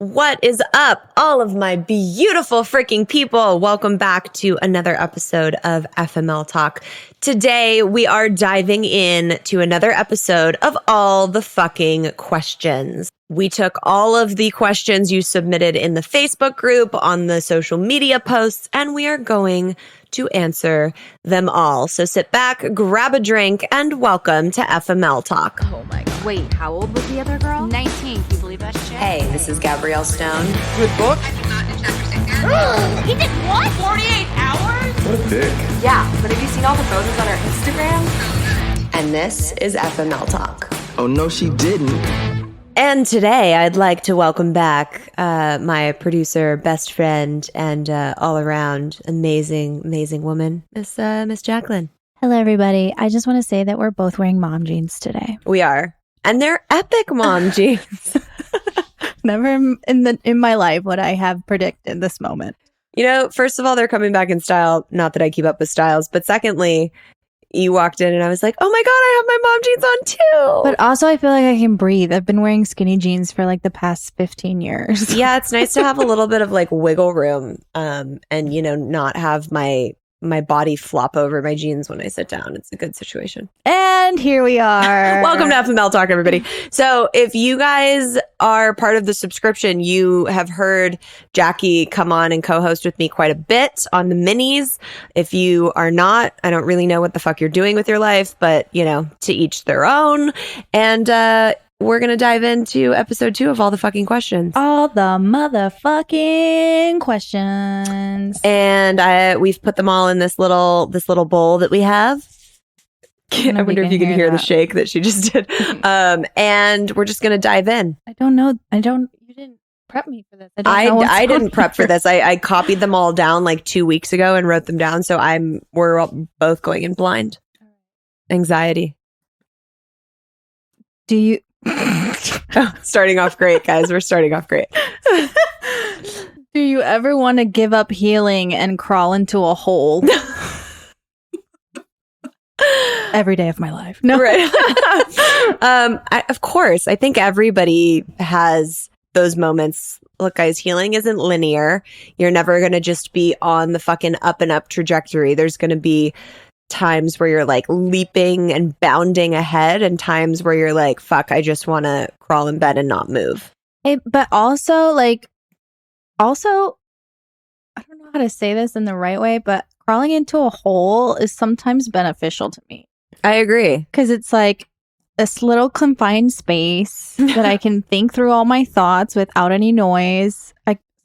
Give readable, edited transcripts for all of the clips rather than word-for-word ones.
What is up, all of my beautiful freaking people? Welcome back to another episode of FML Talk. Today, we are diving in to another episode of All the Fucking Questions. We took all of the questions you submitted in the Facebook group, on the social media posts, and we are going to answer them all. So sit back, grab a drink, and welcome to FML Talk. Oh my God. Wait, how old was the other girl? 19. Can you believe that shit? Hey, this is Gabrielle Stone. Good book. He did what? 48 hours? What a dick. Yeah, but have you seen all the photos on our Instagram? And this is FML Talk. Oh, no, she didn't. And today I'd like to welcome back my producer, best friend, and all around amazing woman, Miss Jacqueline. Hello, everybody. I just want to say that we're both wearing mom jeans today. We are. And they're epic mom jeans. Never in my life would I have predicted this moment. You know, first of all, they're coming back in style. Not that I keep up with styles, but secondly, you walked in and I was like, oh my God, I have my mom jeans on too. But also I feel like I can breathe. I've been wearing skinny jeans for like the past 15 years. Yeah, it's nice to have a little bit of like wiggle room and, you know, not have my body flop over my jeans when I sit down. It's a good situation. And here we are. Welcome to FML Talk, everybody. So if you guys are part of the subscription, you have heard Jackie come on and co-host with me quite a bit on the minis. If you are not, I don't really know what the fuck you're doing with your life, but, you know, to each their own. And we're going to dive into episode 2 of All the Fucking Questions. All the motherfucking questions. And we've put them all in this little bowl that we have. I wonder if you can hear the shake that she just did. And we're just going to dive in. I don't know. You didn't prep me for this. I didn't prep for this. I copied them all down like 2 weeks ago and wrote them down. So we're all both going in blind. Anxiety. Do you... Starting off great, guys. We're starting off great. Do you ever want to give up healing and crawl into a hole? Every day of my life. No. Right. Of course. I think everybody has those moments. Look, guys, healing isn't linear. You're never going to just be on the fucking up and up trajectory. There's going to be times where you're like leaping and bounding ahead and times where you're like, fuck, I just want to crawl in bed and not move. But also, I don't know how to say this in the right way, but crawling into a hole is sometimes beneficial to me. I agree. Because it's like this little confined space that I can think through all my thoughts without any noise.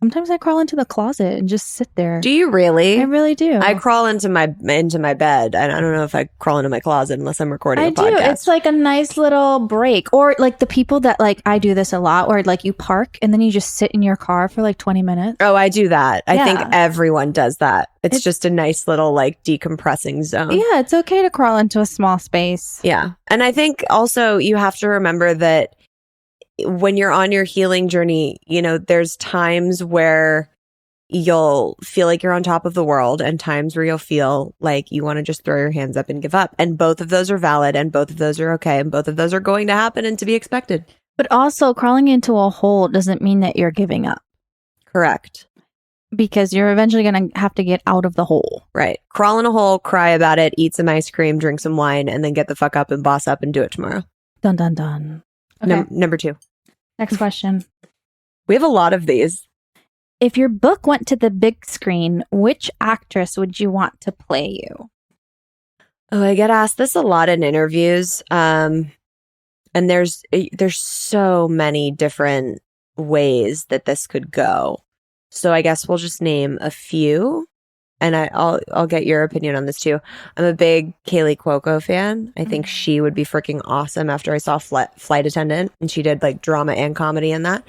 Sometimes I crawl into the closet and just sit there. Do you really? I really do. I crawl into my bed. I don't know if I crawl into my closet unless I'm recording a podcast. I do. It's like a nice little break. Or like the people that I do this a lot where like you park and then you just sit in your car for like 20 minutes. Oh, I do that. I think everyone does that. It's just a nice little like decompressing zone. Yeah, it's okay to crawl into a small space. Yeah. And I think also you have to remember that when you're on your healing journey, you know, there's times where you'll feel like you're on top of the world and times where you'll feel like you want to just throw your hands up and give up. And both of those are valid and both of those are okay. And both of those are going to happen and to be expected. But also crawling into a hole doesn't mean that you're giving up. Correct. Because you're eventually going to have to get out of the hole. Right. Crawl in a hole, cry about it, eat some ice cream, drink some wine, and then get the fuck up and boss up and do it tomorrow. Dun, dun, dun. Okay. Number 2. Next question. We have a lot of these. If your book went to the big screen, which actress would you want to play you? Oh, I get asked this a lot in interviews. And there's so many different ways that this could go. So I guess we'll just name a few. And I'll get your opinion on this too. I'm a big Kaylee Cuoco fan. I think she would be freaking awesome after I saw Flight Attendant. And she did like drama and comedy in that.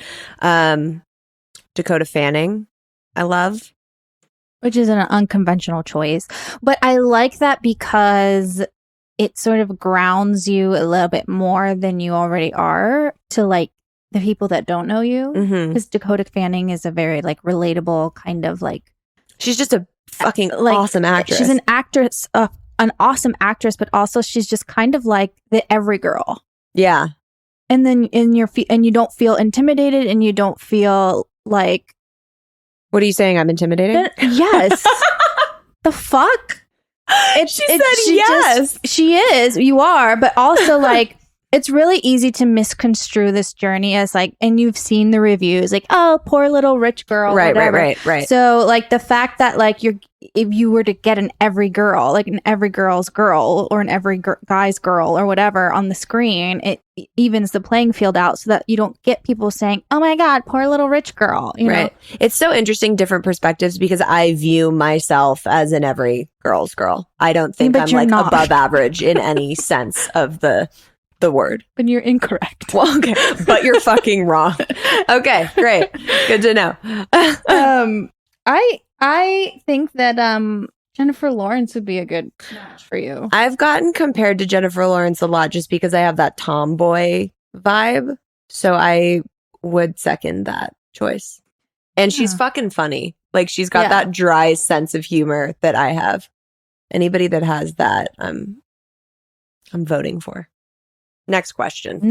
Dakota Fanning, I love. Which is an unconventional choice. But I like that because it sort of grounds you a little bit more than you already are to like the people that don't know you. Because Dakota Fanning is a very like relatable kind of like. She's just a fucking awesome actress. She's an actress, an awesome actress, but also she's just kind of like the every girl. Yeah. and then and you don't feel intimidated, and you don't feel like. What are you saying? I'm intimidating? Yes. The fuck? She said yes. She is. You are, but also like. It's really easy to misconstrue this journey as like, and you've seen the reviews, like, oh, poor little rich girl. Right. So like the fact that like if you were to get an every girl, like an every girl's girl or an every guy's girl or whatever on the screen, it evens the playing field out so that you don't get people saying, oh my God, poor little rich girl. You know? It's so interesting, different perspectives, because I view myself as an every girl's girl. I don't think I'm like above average in any sense of the word. But you're incorrect. Well, okay. But you're fucking wrong. Okay, great. Good to know. I think that Jennifer Lawrence would be a good match for you. I've gotten compared to Jennifer Lawrence a lot just because I have that tomboy vibe. So I would second that choice. And she's fucking funny. Like she's got that dry sense of humor that I have. Anybody that has that, I'm voting for. Next question.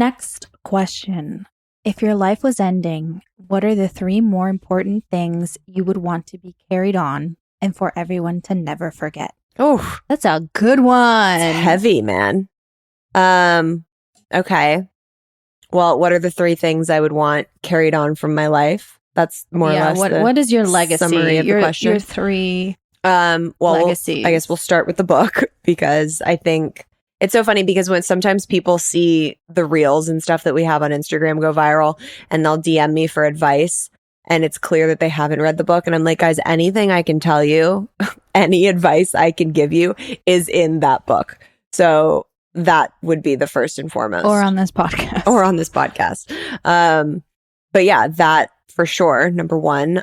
If your life was ending, what are the 3 more important things you would want to be carried on and for everyone to never forget? Oh, that's a good one. It's heavy, man. Okay. Well, what are the 3 things I would want carried on from my life? That's more or less what is your legacy? Summary of the question. Your 3 legacies. I guess we'll start with the book, because I think it's so funny, because when sometimes people see the reels and stuff that we have on Instagram go viral, and they'll DM me for advice, and it's clear that they haven't read the book. And I'm like, guys, anything I can tell you, any advice I can give you is in that book. So that would be the first and foremost. Or on this podcast. But yeah, that for sure. Number 1.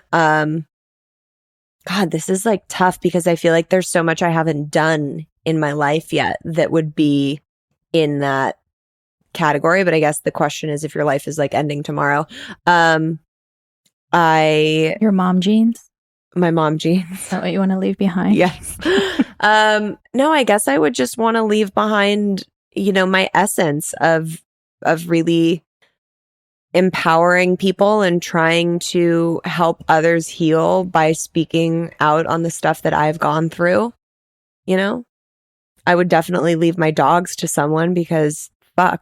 God, this is like tough, because I feel like there's so much I haven't done in my life yet that would be in that category. But I guess the question is, if your life is like ending tomorrow, your mom jeans? My mom jeans. Is that what you want to leave behind? Yes. No, I guess I would just want to leave behind, my essence of really empowering people and trying to help others heal by speaking out on the stuff that I've gone through. I would definitely leave my dogs to someone, because fuck,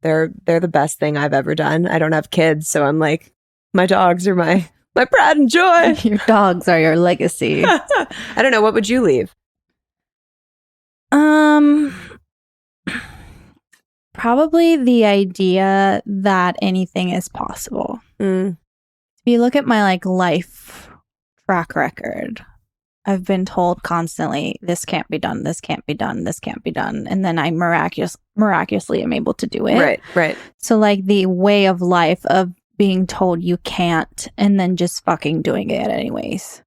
they're the best thing I've ever done. I don't have kids, so I'm like, my dogs are my pride and joy. Your dogs are your legacy. I don't know. What would you leave? Probably the idea that anything is possible. If you look at my life track record, I've been told constantly, this can't be done, this can't be done, this can't be done. And then I miraculously am able to do it. Right. So the way of life of being told you can't and then just fucking doing it anyways.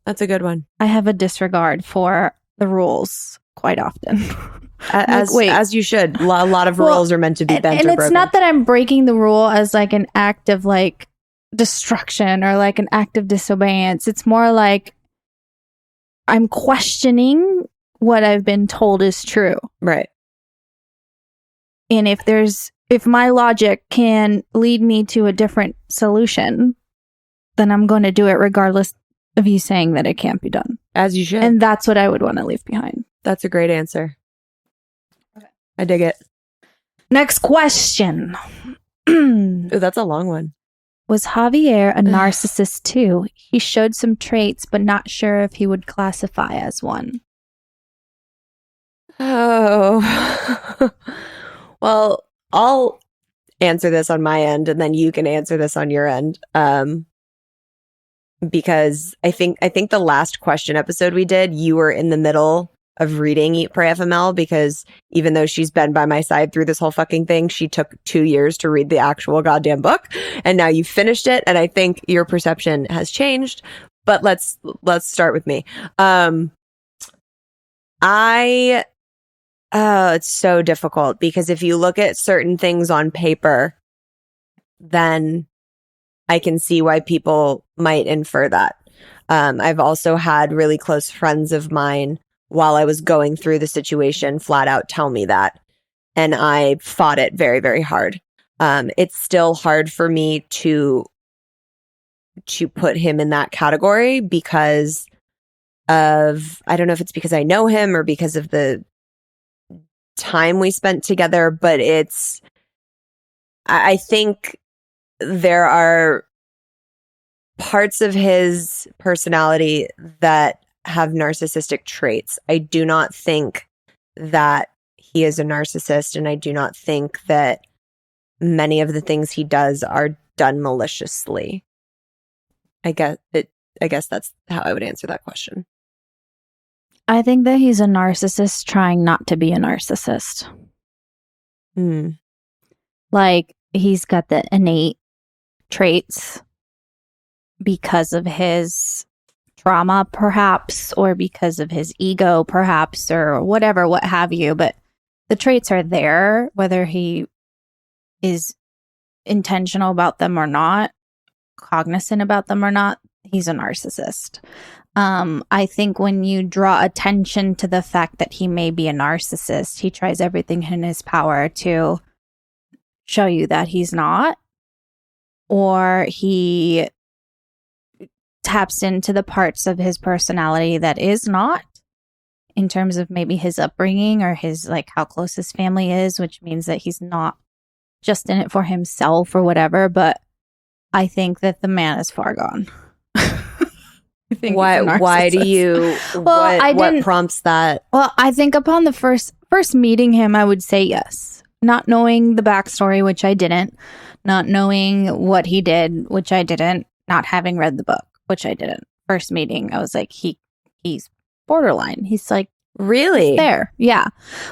That's a good one. I have a disregard for the rules quite often. As you should. A lot of rules are meant to be bent or broken. And it's not that I'm breaking the rule as an act of destruction or an act of disobedience. It's more like I'm questioning what I've been told is true. Right. And if my logic can lead me to a different solution, then I'm going to do it regardless of you saying that it can't be done. As you should. And that's what I would want to leave behind. That's a great answer. Okay. I dig it. Next question. Ooh, that's a long one. Was Javier a narcissist too? He showed some traits, but not sure if he would classify as one. Oh. Well, I'll answer this on my end, and then you can answer this on your end. Because I think the last question episode we did, you were in the middle of reading Eat, Pray, FML, because even though she's been by my side through this whole fucking thing, she took 2 years to read the actual goddamn book, and now you finished it, and I think your perception has changed. But let's start with me. It's so difficult, because if you look at certain things on paper, then I can see why people might infer that. I've also had really close friends of mine, while I was going through the situation, flat out tell me that. And I fought it very, very hard. it's still hard for me to put him in that category because of, I don't know if it's because I know him or because of the time we spent together, but I think there are parts of his personality that have narcissistic traits. I do not think that he is a narcissist, and I do not think that many of the things he does are done maliciously. I guess that's how I would answer that question. I think that he's a narcissist trying not to be a narcissist. Like, he's got the innate traits because of his trauma, perhaps, or because of his ego, perhaps, or whatever, what have you. But the traits are there, whether he is intentional about them or not, cognizant about them or not. He's a narcissist. I think when you draw attention to the fact that he may be a narcissist, he tries everything in his power to show you that he's not, or he taps into the parts of his personality that is not, in terms of maybe his upbringing or his, like, how close his family is, which means that he's not just in it for himself or whatever. But I think that the man is far gone. Why do you, what prompts that? Well, I think upon the first meeting him, I would say yes. Not knowing the backstory, which I didn't. Not knowing what he did, which I didn't. Not having read the book, which I didn't. First meeting, I was like, he's borderline. He's like, really? There. Yeah.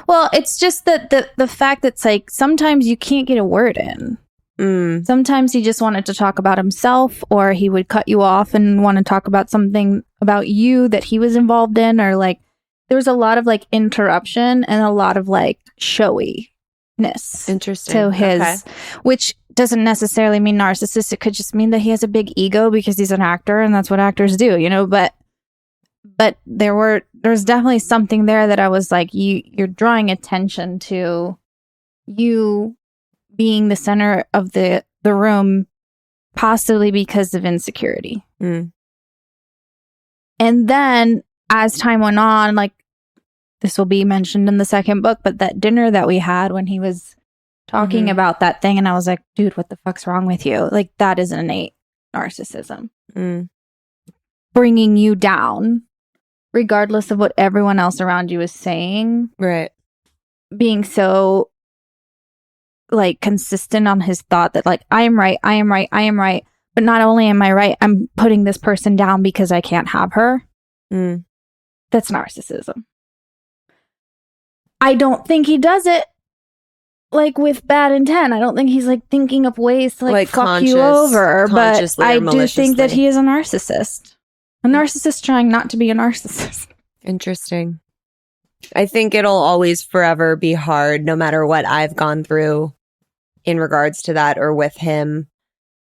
Well, it's just that the fact that's like, sometimes you can't get a word in. Sometimes he just wanted to talk about himself, or he would cut you off and want to talk about something about you that he was involved in, or like, there was a lot of like interruption and a lot of like showiness. Interesting. To his, which doesn't necessarily mean narcissist. It could just mean that he has a big ego because he's an actor and that's what actors do, you know, but there's definitely something there that I was like, you're drawing attention to you being the center of the room, possibly because of insecurity. And then as time went on, like, this will be mentioned in the second book, but that dinner that we had when he was talking about that thing, and I was like, dude, what the fuck's wrong with you? Like, that is an innate narcissism. Bringing you down, regardless of what everyone else around you is saying. Right. Being so, like, consistent on his thought that, like, I am right. But not only am I right, I'm putting this person down because I can't have her. That's narcissism. I don't think he does it, like, with bad intent. I don't think he's, like, thinking of ways to, like fuck you over. But I do think that he is a narcissist. A narcissist trying not to be a narcissist. Interesting. I think it'll always forever be hard, no matter what I've gone through in regards to that or with him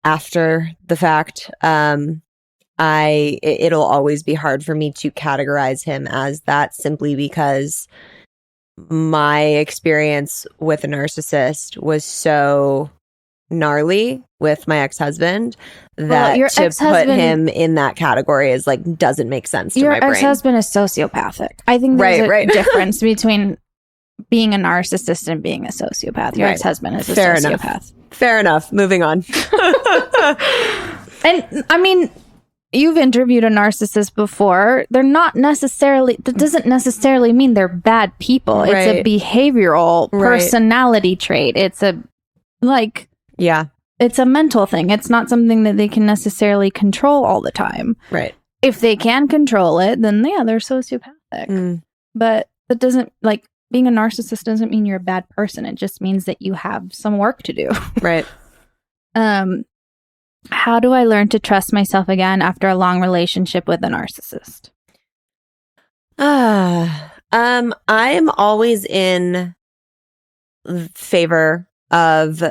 after the fact. It'll always be hard for me to categorize him as that, simply because my experience with a narcissist was so gnarly with my ex-husband that to put him in that category is like, doesn't make sense to my brain. Your ex-husband is sociopathic. I think there's a difference between being a narcissist and being a sociopath. Your ex-husband is a sociopath. Fair enough. Moving on. And I mean, you've interviewed a narcissist before. They're not necessarily, that doesn't necessarily mean they're bad people. Right. It's a behavioral personality trait. It's a, like, it's a mental thing. It's not something that they can necessarily control all the time. Right. If they can control it, then yeah, they're sociopathic. But that doesn't, like, being a narcissist doesn't mean you're a bad person. It just means that you have some work to do. Right. How do I learn to trust myself again after a long relationship with a narcissist? I'm always in favor of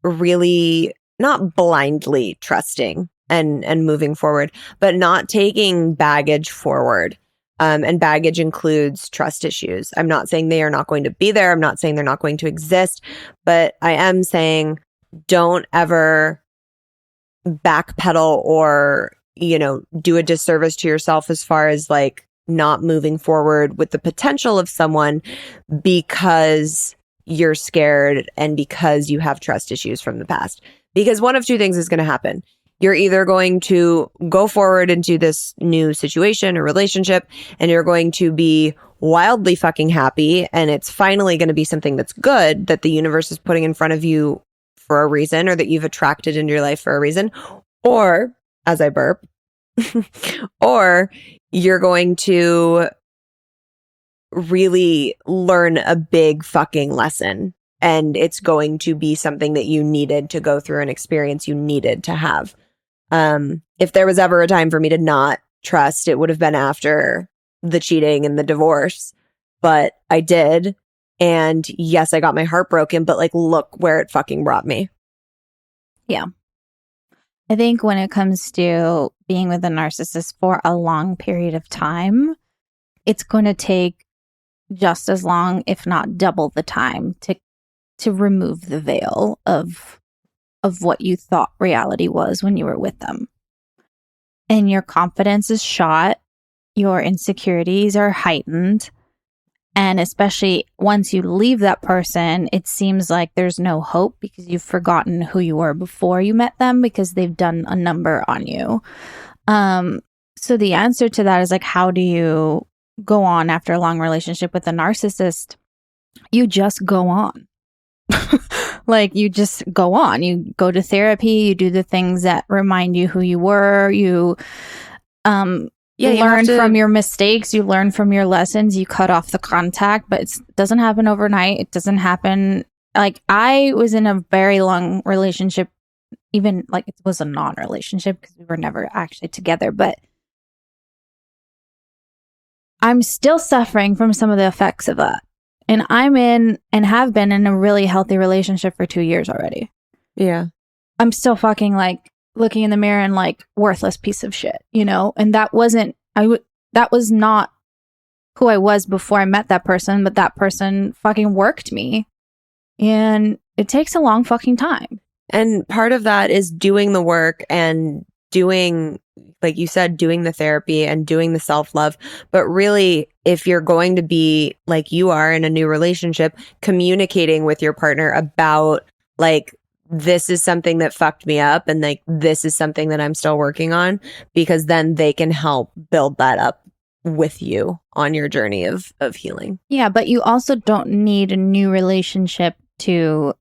really not blindly trusting and moving forward, but not taking baggage forward. And baggage includes trust issues. I'm not saying they are not going to be there. I'm not saying they're not going to exist, but I am saying don't ever backpedal or, do a disservice to yourself as far as like not moving forward with the potential of someone because you're scared and because you have trust issues from the past. Because one of two things is going to happen. You're either going to go forward into this new situation or relationship and you're going to be wildly fucking happy and it's finally going to be something that's good that the universe is putting in front of you for a reason or that you've attracted into your life for a reason. Or, as I burp, or you're going to really learn a big fucking lesson and it's going to be something that you needed to go through an experience you needed to have. If there was ever a time for me to not trust, it would have been after the cheating and the divorce, but I did. And yes, I got my heart broken, but like, look where it fucking brought me. Yeah. I think when it comes to being with a narcissist for a long period of time, it's going to take just as long, if not double the time to remove the veil of what you thought reality was when you were with them. And your confidence is shot, your insecurities are heightened, and especially once you leave that person, it seems like there's no hope because you've forgotten who you were before you met them because they've done a number on you. So the answer to that is like, how do you go on after a long relationship with a narcissist? You just go on. Like, you just go on. You go to therapy. You do the things that remind you who you were. You learn from your mistakes. You learn from your lessons. You cut off the contact. But it doesn't happen overnight. It doesn't happen. Like, I was in a very long relationship. Even like it was a non-relationship because we were never actually together. But I'm still suffering from some of the effects of that. And I'm in and have been in a really healthy relationship for 2 years already. Yeah. I'm still fucking like looking in the mirror and like worthless piece of shit, And that was not who I was before I met that person, but that person fucking worked me. And it takes a long fucking time. And part of that is doing the work and doing, like you said, doing the therapy and doing the self-love. But really, if you're going to be like you are in a new relationship, communicating with your partner about like, this is something that fucked me up and like, this is something that I'm still working on, because then they can help build that up with you on your journey of healing. Yeah, but you also don't need a new relationship to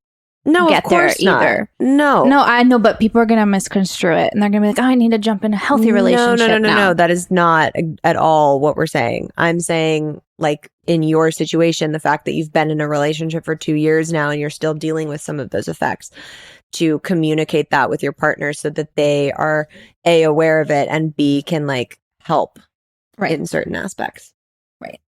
get there either. No, I know, but people are going to misconstrue it and they're going to be like, oh, I need to jump in a healthy relationship. No. That is not at all what we're saying. I'm saying, like, in your situation, the fact that you've been in a relationship for 2 years now and you're still dealing with some of those effects, to communicate that with your partner so that they are A, aware of it, and B, can like help in certain aspects. Right.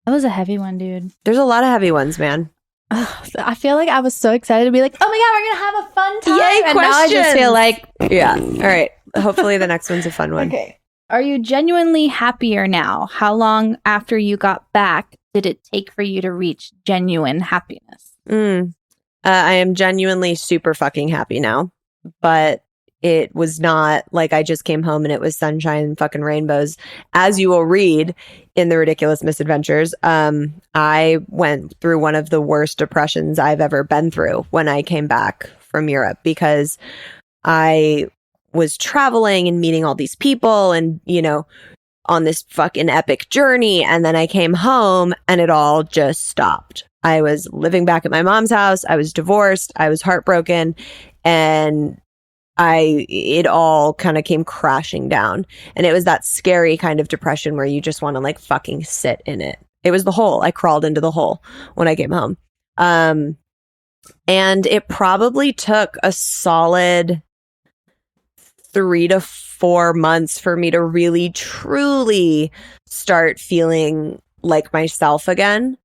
That was a heavy one, dude. There's a lot of heavy ones, man. I feel like I was so excited to be like, oh my God, we're going to have a fun time. Yay, and questions. Now I just feel like, yeah. All right. Hopefully the next one's a fun one. Okay. Are you genuinely happier now? How long after you got back did it take for you to reach genuine happiness? I am genuinely super fucking happy now, but it was not like I just came home and it was sunshine and fucking rainbows. As you will read in The Ridiculous Misadventures, I went through one of the worst depressions I've ever been through when I came back from Europe, because I was traveling and meeting all these people and, on this fucking epic journey. And then I came home and it all just stopped. I was living back at my mom's house. I was divorced. I was heartbroken, and it all kind of came crashing down. And it was that scary kind of depression where you just want to like fucking sit in it. It was the hole. I crawled into the hole when I came home. And it probably took a solid 3 to 4 months for me to really, truly start feeling like myself again.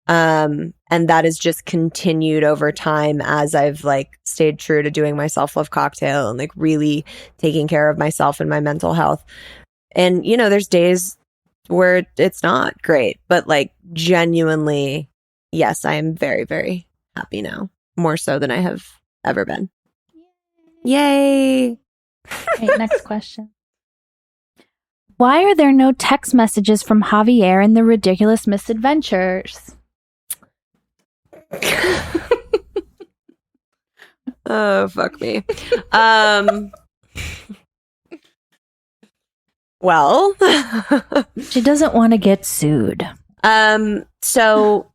And that has just continued over time as I've like stayed true to doing my self-love cocktail and like really taking care of myself and my mental health. And, there's days where it's not great, but like genuinely, yes, I am very, very happy now, more so than I have ever been. Yay. Okay, next question. Why are there no text messages from Javier in the Ridiculous Misadventures? Oh, fuck me. Well, She doesn't want to get sued. So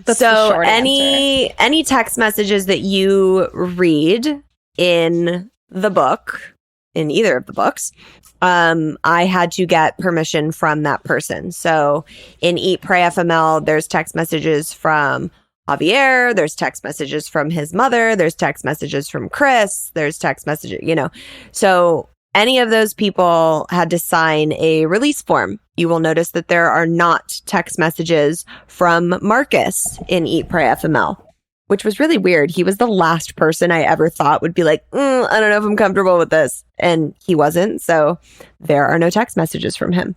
That's the short any text messages that you read in the book, in either of the books, I had to get permission from that person. So in Eat, Pray, FML, there's text messages from Javier, there's text messages from his mother, there's text messages from Chris, there's text messages, So any of those people had to sign a release form. You will notice that there are not text messages from Marcus in Eat, Pray, FML, which was really weird. He was the last person I ever thought would be like, I don't know if I'm comfortable with this. And he wasn't. So there are no text messages from him.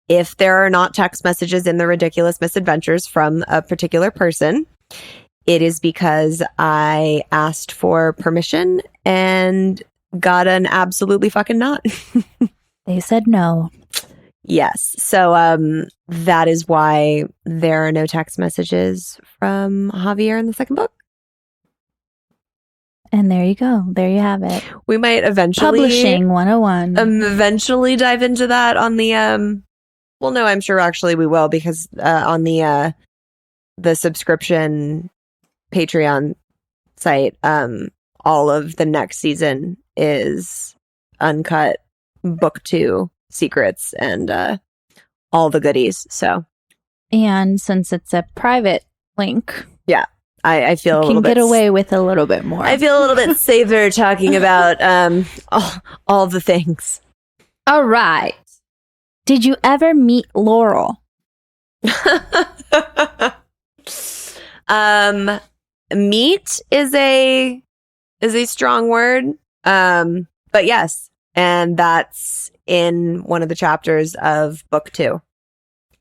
If there are not text messages in the Ridiculous Misadventures from a particular person, it is because I asked for permission and got an absolutely fucking not. They said no. Yes. So that is why there are no text messages from Javier in the second book. And there you go. There you have it. We might eventually Publishing 101. Eventually dive into that on the well, no, I'm sure actually we will, because on the subscription Patreon site, all of the next season is uncut book 2 secrets and all the goodies. So, and since it's a private link, yeah, I feel you can get away with a little bit more. I feel a little bit safer talking about all the things. All right. Did you ever meet Laurel? Meet is a strong word. But yes, and that's in one of the chapters of book 2.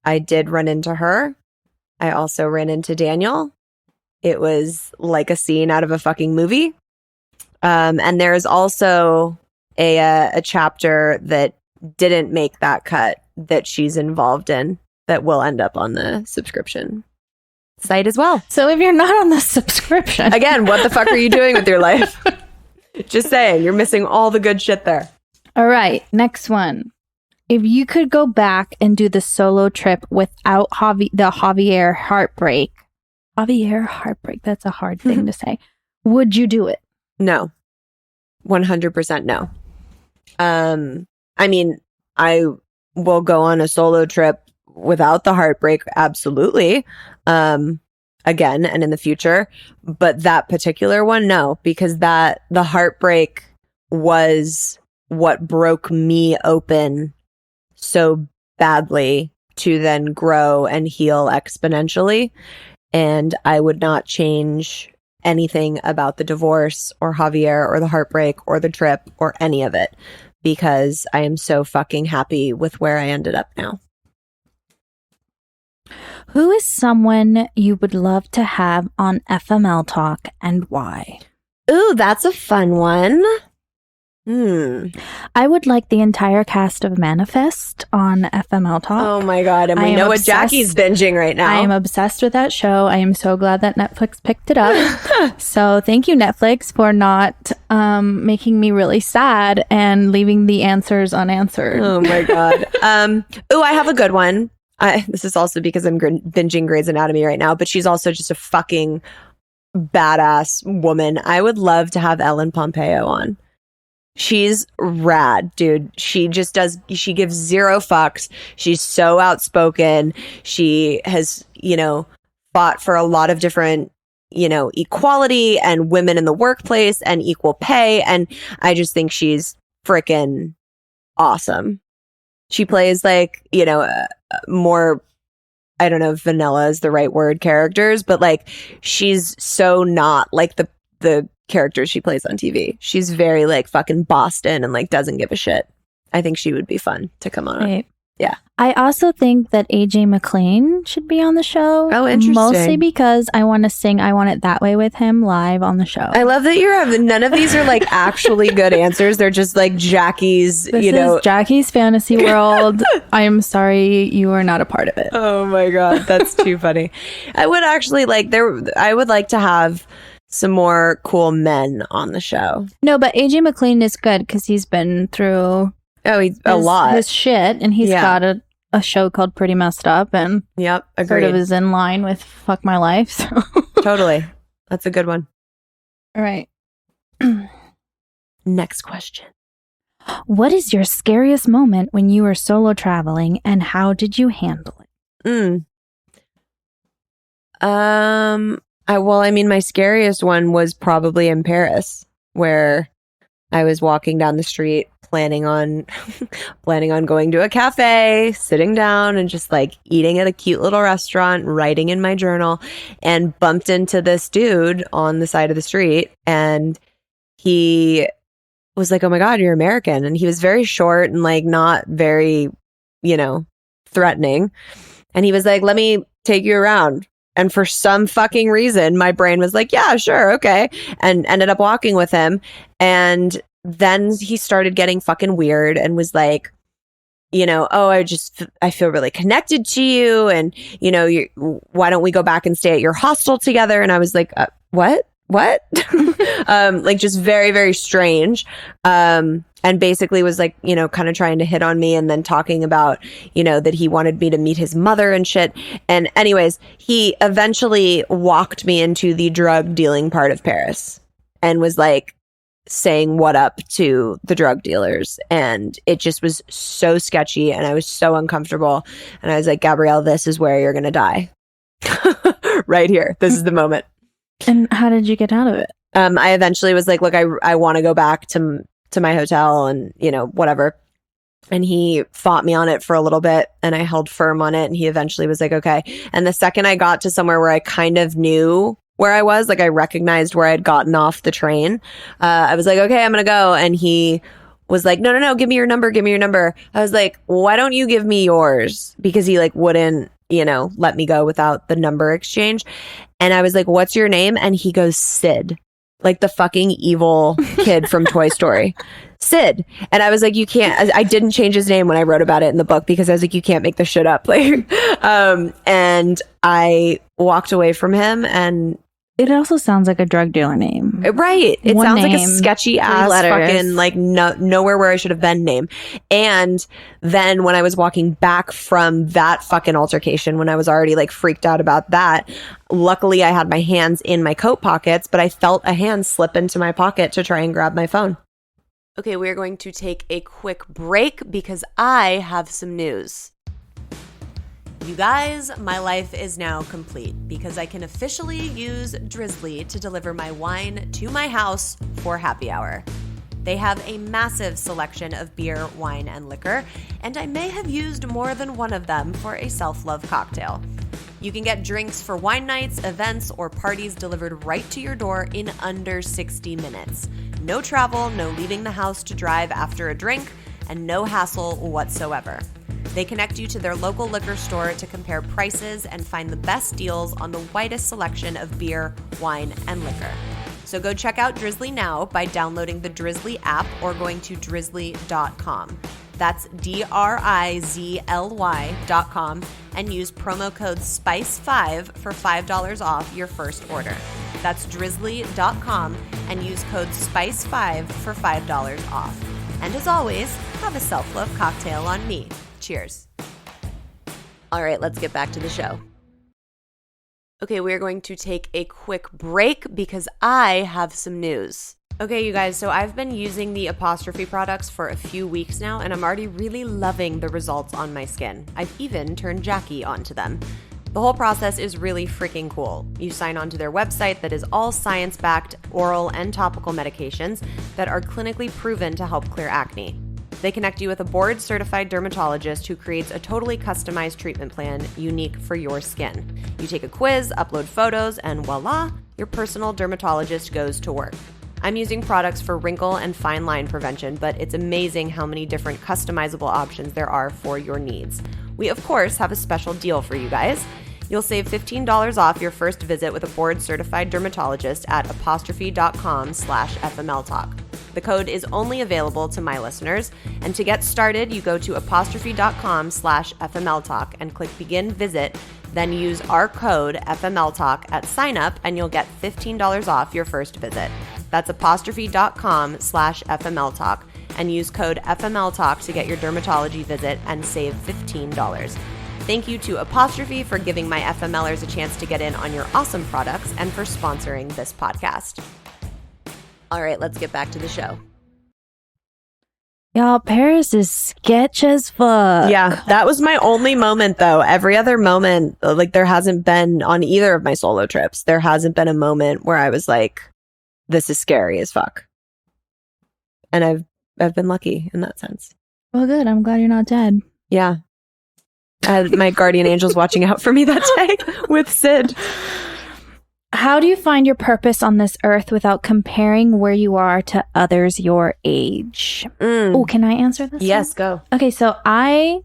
I did run into her. I also ran into Daniel. It was like a scene out of a fucking movie. And there's also a chapter that didn't make that cut that she's involved in that will end up on the subscription site as well. So if you're not on the subscription, again, what the fuck are you doing with your life? Just saying, you're missing all the good shit there. All right, next one. If you could go back and do the solo trip without the Javier heartbreak, that's a hard thing to say. Would you do it? No. 100% no. I mean, I will go on a solo trip without the heartbreak, absolutely. Again, and in the future. But that particular one, no, because the heartbreak was what broke me open so badly to then grow and heal exponentially. And I would not change anything about the divorce or Javier or the heartbreak or the trip or any of it, because I am so fucking happy with where I ended up now. Who is someone you would love to have on FML Talk and why? Ooh, that's a fun one. I would like the entire cast of Manifest on FML Talk. Oh my God. And we know what Jackie's binging right now. I am obsessed with that show. I am so glad that Netflix picked it up. So thank you, Netflix, for not making me really sad and leaving the answers unanswered. Oh my God. I have a good one. This is also because I'm binging Grey's Anatomy right now, but she's also just a fucking badass woman. I would love to have Ellen Pompeo on. She's rad, dude. She gives zero fucks. She's so outspoken. She has, fought for a lot of different, equality and women in the workplace and equal pay. And I just think she's freaking awesome. She plays more, I don't know if vanilla is the right word, characters, but she's so not like the characters she plays on TV. She's very like fucking Boston and like doesn't give a shit. I think she would be fun to come on. Right. Yeah. I also think that AJ McLean should be on the show. Oh, interesting. Mostly because I want to sing I Want It That Way with him live on the show. I love that you're having none of these are like actually good answers. They're just like Jackie's, this is Jackie's fantasy world. I am sorry you are not a part of it. Oh my God. That's too funny. I would actually I would like to have some more cool men on the show. No, but AJ McLean is good because he's been through he's a lot. His shit, and he's got a show called Pretty Messed Up, and yep, agreed. Sort of is in line with Fuck My Life. So. Totally. That's a good one. All right. Next question. What is your scariest moment when you were solo traveling, and how did you handle it? I mean, my scariest one was probably in Paris, where I was walking down the street planning on going to a cafe, sitting down and just like eating at a cute little restaurant, writing in my journal, and bumped into this dude on the side of the street. And he was like, "Oh my God, you're American." And he was very short and like not very, threatening. And he was like, "Let me take you around." And for some fucking reason, my brain was like, "Yeah, sure. Okay." And ended up walking with him. And then he started getting fucking weird and was like, "Oh, I feel really connected to you. And, why don't we go back and stay at your hostel together?" And I was like, what? Like just very, very strange. And basically was like, kind of trying to hit on me and then talking about, that he wanted me to meet his mother and shit. And anyways, he eventually walked me into the drug dealing part of Paris and was like saying what up to the drug dealers. And it just was so sketchy and I was so uncomfortable. And I was like, "Gabrielle, this is where you're going to die." Right here. This is the moment. And how did you get out of it? I eventually was like, "Look, I want to go back to my hotel and, whatever." And he fought me on it for a little bit and I held firm on it. And he eventually was like, "Okay." And the second I got to somewhere where I kind of knew where I was, like I recognized where I'd gotten off the train, I was like, "Okay, I'm going to go." And he was like, No, give me your number. Give me your number. I was like, "Why don't you give me yours?" Because he like wouldn't, let me go without the number exchange. And I was like, "What's your name?" And he goes, "Sid." Like the fucking evil kid from Toy Story. Sid. And I was like, "You can't." I didn't change his name when I wrote about it in the book because I was like, "You can't make this shit up." Like, and I walked away from him. And it also sounds like a drug dealer name. Right. It One sounds name, like a sketchy ass fucking like nowhere where I should have been name. And then when I was walking back from that fucking altercation, when I was already like freaked out about that, luckily I had my hands in my coat pockets, but I felt a hand slip into my pocket to try and grab my phone. Okay, we're going to take a quick break because I have some news. You guys, my life is now complete because I can officially use Drizzly to deliver my wine to my house for happy hour. They have a massive selection of beer, wine, and liquor, and I may have used more than one of them for a self-love cocktail. You can get drinks for wine nights, events, or parties delivered right to your door in under 60 minutes. No travel, no leaving the house to drive after a drink, and no hassle whatsoever. They connect you to their local liquor store to compare prices and find the best deals on the widest selection of beer, wine, and liquor. So go check out Drizzly now by downloading the Drizzly app or going to drizzly.com. That's DRIZLY.com and use promo code SPICE5 for $5 off your first order. That's drizzly.com and use code SPICE5 for $5 off. And as always, have a self-love cocktail on me. Cheers. All right, let's get back to the show. Okay, we're going to take a quick break because I have some news. Okay, you guys, so I've been using the Apostrophe products for a few weeks now, and I'm already really loving the results on my skin. I've even turned Jackie onto them. The whole process is really freaking cool. You sign on to their website that is all science-backed oral and topical medications that are clinically proven to help clear acne. They connect you with a board-certified dermatologist who creates a totally customized treatment plan unique for your skin. You take a quiz, upload photos, and voila, your personal dermatologist goes to work. I'm using products for wrinkle and fine line prevention, but it's amazing how many different customizable options there are for your needs. We, of course, have a special deal for you guys. You'll save $15 off your first visit with a board-certified dermatologist at apostrophe.com/FML Talk. The code is only available to my listeners, and to get started, you go to apostrophe.com/FML Talk and click Begin Visit, then use our code FML Talk at sign up, and you'll get $15 off your first visit. That's apostrophe.com/FML Talk, and use code FML Talk to get your dermatology visit and save $15. Thank you to Apostrophe for giving my FMLers a chance to get in on your awesome products and for sponsoring this podcast. All right, let's get back to the show. Y'all, Paris is sketch as fuck. Yeah, that was my only moment, though. Every other moment, like, there hasn't been on either of my solo trips, there hasn't been a moment where I was like, this is scary as fuck. And I've been lucky in that sense. Well, good. I'm glad you're not dead. Yeah. I had my guardian angels watching out for me that day with Sid. How do you find your purpose on this earth without comparing where you are to others your age? Oh, can I answer this? Yes, one? go. Okay, so I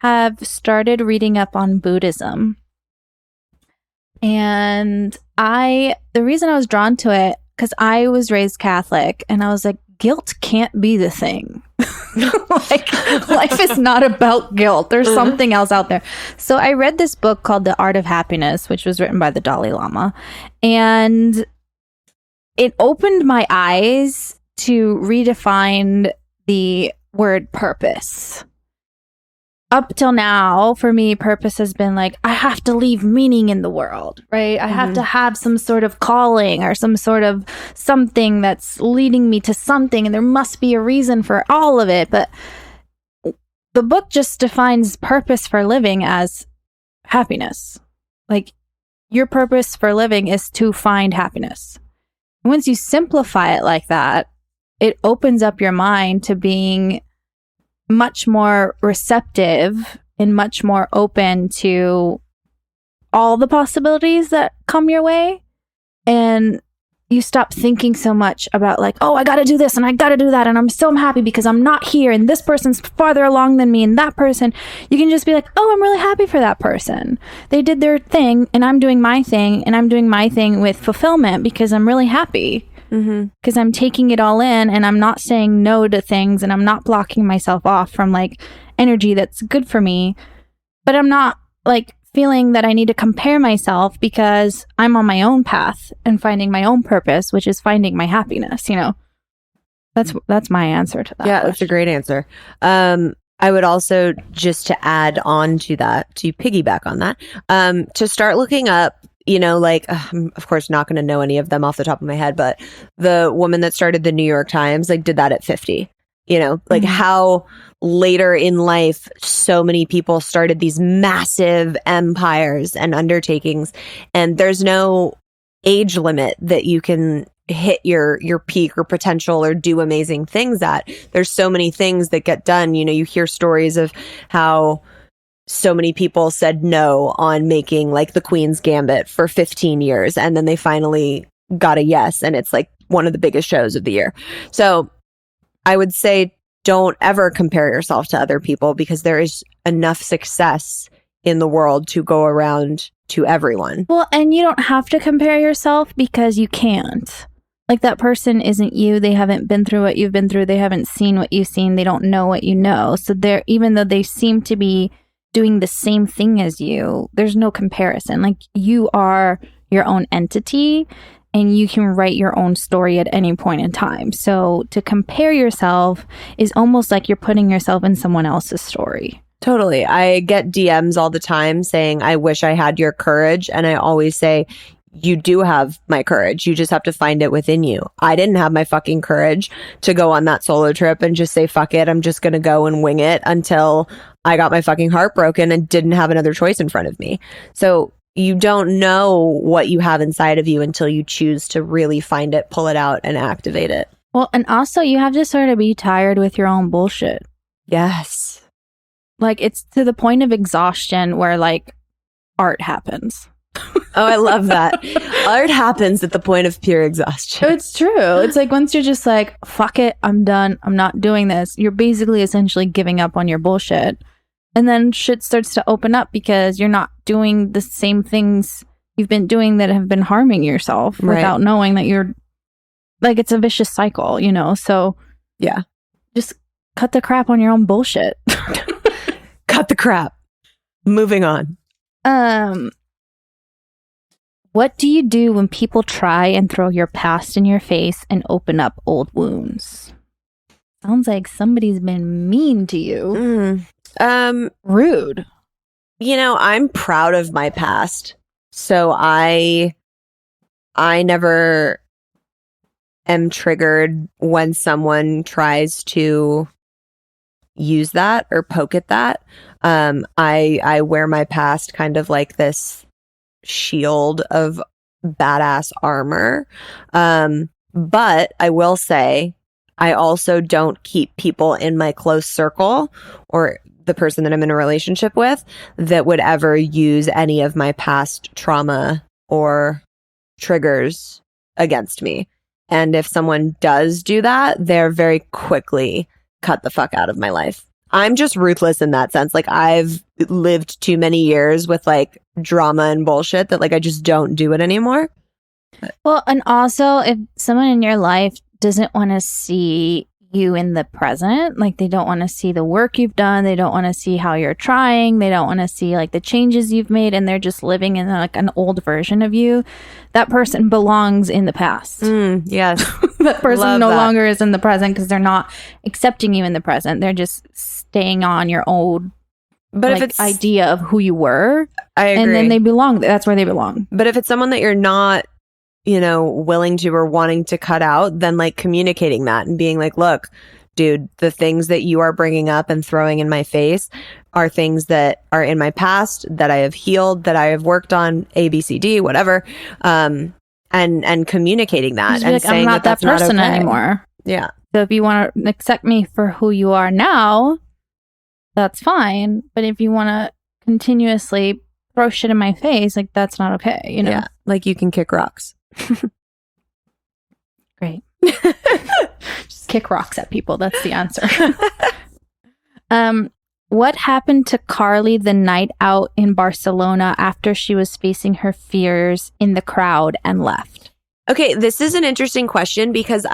have started reading up on Buddhism. And the reason I was drawn to it, because I was raised Catholic, and I was like, guilt can't be the thing. Like, life is not about guilt. There's something else out there. So I read this book called The Art of Happiness, which was written by the Dalai Lama. And it opened my eyes to redefine the word purpose. Up till now, for me, purpose has been like, I have to leave meaning in the world, right? I have to have some sort of calling or some sort of something that's leading me to something, and there must be a reason for all of it. But the book just defines purpose for living as happiness. Like, your purpose for living is to find happiness. Once you simplify it like that, it opens up your mind to being much more receptive and much more open to all the possibilities that come your way. And you stop thinking so much about like, oh, I got to do this and I got to do that. And I'm so happy because I'm not here and this person's farther along than me and that person. You can just be like, oh, I'm really happy for that person. They did their thing and I'm doing my thing, and I'm doing my thing with fulfillment because I'm really happy. Because I'm taking it all in and I'm not saying no to things, and I'm not blocking myself off from like energy that's good for me, but I'm not like feeling that I need to compare myself because I'm on my own path and finding my own purpose, which is finding my happiness, you know. That's my answer to that. Yeah, that's a great answer. I would also, just to add on to that, to piggyback on that, to start looking up, you know, like, I'm of course not going to know any of them off the top of my head, but the woman that started the New York Times, like, did that at 50, you know, like how later in life, so many people started these massive empires and undertakings, and there's no age limit that you can hit your peak or potential or do amazing things at. There's so many things that get done. You know, you hear stories of how so many people said no on making like the Queen's Gambit for 15 years. And then they finally got a yes. And it's like one of the biggest shows of the year. So I would say don't ever compare yourself to other people, because there is enough success in the world to go around to everyone. Well, and you don't have to compare yourself because you can't. Like, that person isn't you. They haven't been through what you've been through. They haven't seen what you've seen. They don't know what you know. So they're, even though they seem to be doing the same thing as you, there's no comparison. Like, you are your own entity and you can write your own story at any point in time. So to compare yourself is almost like you're putting yourself in someone else's story. Totally. I get DMs all the time saying, I wish I had your courage. And I always say, you do have my courage. You just have to find it within you. I didn't have my fucking courage to go on that solo trip and just say, fuck it, I'm just going to go and wing it until I got my fucking heart broken and didn't have another choice in front of me. So you don't know what you have inside of you until you choose to really find it, pull it out, and activate it. Well, and also you have to sort of be tired with your own bullshit. Yes. Like, it's to the point of exhaustion where like art happens. I love that. Art happens at the point of pure exhaustion. It's true. It's like once you're just like, fuck it, I'm done. I'm not doing this. You're basically essentially giving up on your bullshit. And then shit starts to open up because you're not doing the same things you've been doing that have been harming yourself without knowing that you're like, it's a vicious cycle, you know? So yeah, just cut the crap on your own bullshit. Cut the crap. Moving on. What do you do when people try and throw your past in your face and open up old wounds? Sounds like somebody's been mean to you. Rude. You know, I'm proud of my past. So I never am triggered when someone tries to use that or poke at that. I wear my past kind of like this shield of badass armor. But I will say, I also don't keep people in my close circle or the person that I'm in a relationship with that would ever use any of my past trauma or triggers against me. And if someone does do that, they're very quickly cut the fuck out of my life. I'm just ruthless in that sense. Like, I've lived too many years with like drama and bullshit that like I just don't do it anymore. Well, and also if someone in your life doesn't want to see you in the present, like they don't want to see the work you've done, they don't want to see how you're trying, they don't want to see like the changes you've made, and they're just living in like an old version of you, that person belongs in the past. Yes. That person no longer is in the present because they're not accepting you in the present. They're just staying on your old if it's idea of who you were. I agree. And then they belong. That's where they belong. But if it's someone that you're not, you know, willing to or wanting to cut out, then like communicating that and being like, look, dude, the things that you are bringing up and throwing in my face are things that are in my past that I have healed, that I have worked on, A, B, C, D, whatever. And communicating that and like, saying I'm not that person anymore. Yeah. So if you want to accept me for who you are now, that's fine. But if you want to continuously throw shit in my face, like that's not okay, you know? Yeah. Like you can kick rocks. Great. Just kick rocks at people. That's the answer. What happened to Carly the night out in Barcelona after she was facing her fears in the crowd and left? Okay, this is an interesting question because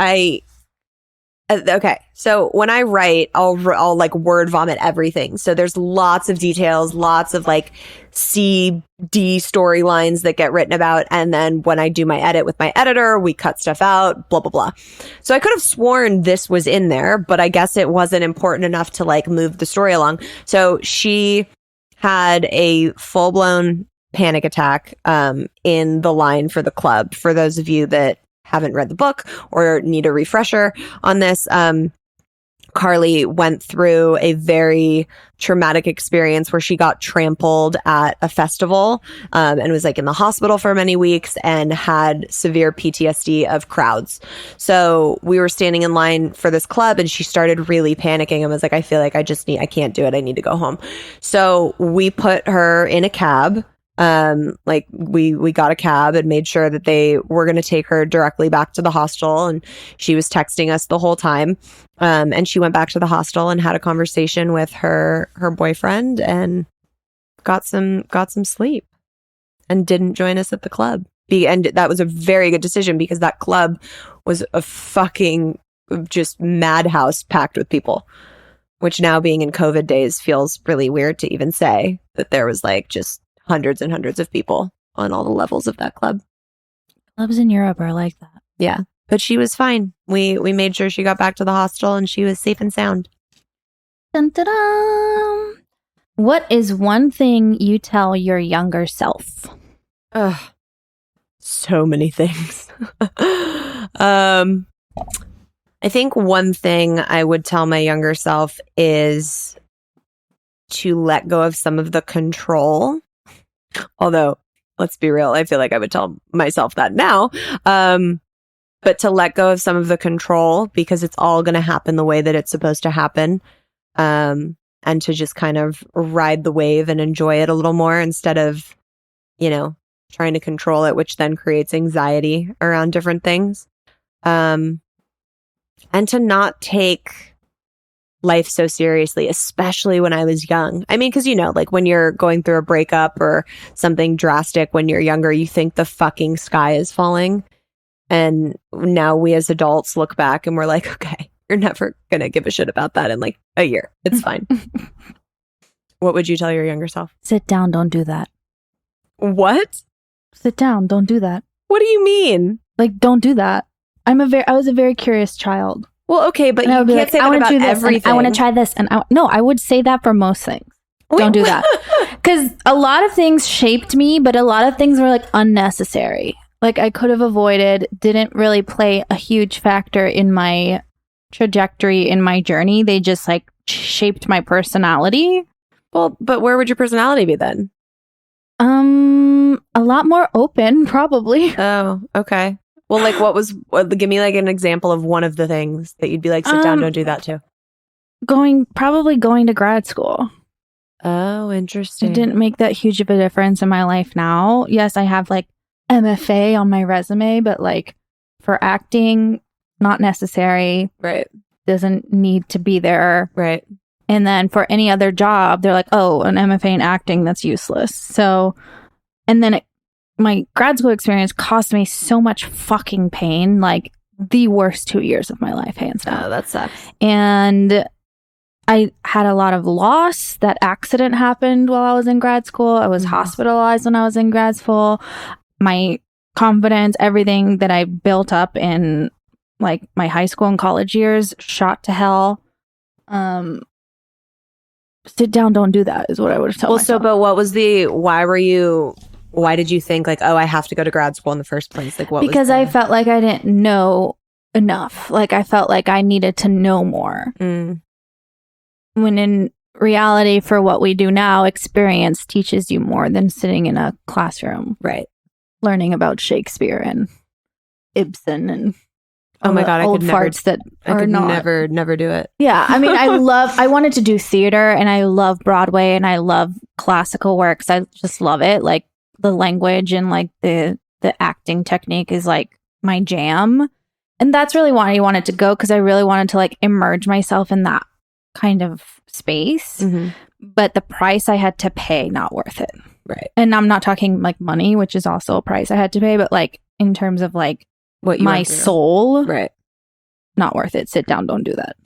okay, so when I write, I'll like word vomit everything. So there's lots of details, lots of like C, D storylines that get written about. And then when I do my edit with my editor, we cut stuff out, blah, blah, blah. So I could have sworn this was in there, but I guess it wasn't important enough to like move the story along. So she had a full-blown panic attack in the line for the club. For those of you that haven't read the book or need a refresher on this, Carly went through a very traumatic experience where she got trampled at a festival and was like in the hospital for many weeks and had severe PTSD of crowds. So we were standing in line for this club and she started really panicking and was like, I feel like I can't do it. I need to go home. So we put her in a cab. Like we got a cab and made sure that they were going to take her directly back to the hostel, and she was texting us the whole time. And she went back to the hostel and had a conversation with her boyfriend and got some sleep and didn't join us at the club. And that was a very good decision because that club was a fucking just madhouse packed with people, which now being in COVID days feels really weird to even say that there was like just hundreds and hundreds of people on all the levels of that club. Clubs in Europe are like that. Yeah, but she was fine. We made sure she got back to the hostel and she was safe and sound. Dun, dun, dun. What is one thing you tell your younger self? So many things. I think one thing I would tell my younger self is to let go of some of the control. Although, let's be real, I feel like I would tell myself that now. But to let go of some of the control because it's all going to happen the way that it's supposed to happen. And to just kind of ride the wave and enjoy it a little more instead of, trying to control it, which then creates anxiety around different things. And to not take life so seriously, especially when I was young. I mean, because, you know, like when you're going through a breakup or something drastic when you're younger, you think the fucking sky is falling. And now we as adults look back and we're like, okay, you're never going to give a shit about that in like a year. It's fine. What would you tell your younger self? Sit down. Don't do that. What? Sit down. Don't do that. What do you mean? Like, don't do that. I was a very curious child. Well, okay, but and you can't like, say that about everything. I want to try this. And no, I would say that for most things. Don't do that. Because a lot of things shaped me, but a lot of things were like unnecessary. Like I could have avoided, didn't really play a huge factor in my trajectory, in my journey. They just like shaped my personality. Well, but where would your personality be then? A lot more open, probably. Oh, okay. Well, like give me like an example of one of the things that you'd be like, sit down, don't do that too. Probably going to grad school. Oh, interesting. It didn't make that huge of a difference in my life now. Yes, I have like MFA on my resume, but like for acting, not necessary. Right. Doesn't need to be there. Right. And then for any other job, they're like, oh, an MFA in acting, that's useless. So, and then my grad school experience cost me so much fucking pain, like the worst 2 years of my life, hands down. Oh, that sucks. And I had a lot of loss. That accident happened while I was in grad school. I was hospitalized when I was in grad school. My confidence, everything that I built up in like my high school and college years shot to hell. Sit down, don't do that is what I would have told myself. So, but why did you think like, oh, I have to go to grad school in the first place? Like, because I felt like I didn't know enough. Like I felt like I needed to know more. When in reality, for what we do now, experience teaches you more than sitting in a classroom. Right. Learning about Shakespeare and Ibsen and oh my God, old farts that are not. Never do it. Yeah. I mean, I wanted to do theater and I love Broadway and I love classical works. I just love it. Like the language and like the acting technique is like my jam. And that's really why I wanted to go, because I really wanted to like immerse myself in that kind of space. But the price I had to pay, not worth it. Right. And I'm not talking like money, which is also a price I had to pay, but like in terms of like what you my soul, right? Not worth it. Sit down, don't do that.